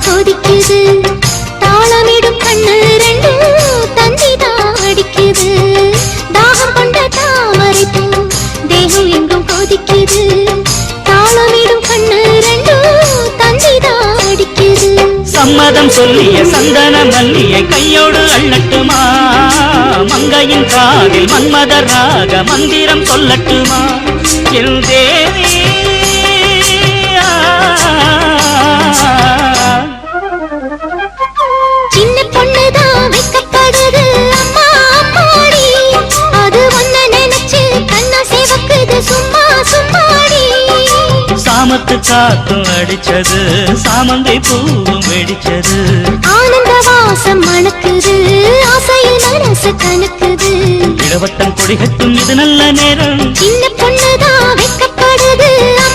கொதிக்குது தாளமிடும் கண்ணு ரெண்டு தந்திதான் அடிக்குது தாகம் கொண்ட தாமரை பூ தேகம் எங்கும் கொதிக்குது தாளமிடும் கண்ணு ரெண்டு தந்திதான் அடிக்குது சம்மதம் சொல்லிய சந்தன மல்லியை கையோடு அள்ளட்டுமா மங்கையின் காதில் மன்மதராக மந்திரம் சொல்லட்டுமா என் தேவி சின்ன பொண்ணுதான் வைக்கப்படுது அம்மா அம்மாடி அது ஒன்ன நினைச்சு கண்ணா சேவக்குது சும்மா சும்மாடி சாமத்து காத்தும் அடிச்சது சாமந்தை பூவும் வெடிச்சது ஆனந்த வாசம் மணக்குது ஆசையில் மனசு கணக்குது இடவட்டம் கொடிகட்டும் இது நல்ல நேரம் சின்ன பொண்ணுதான் வைக்கப்படுது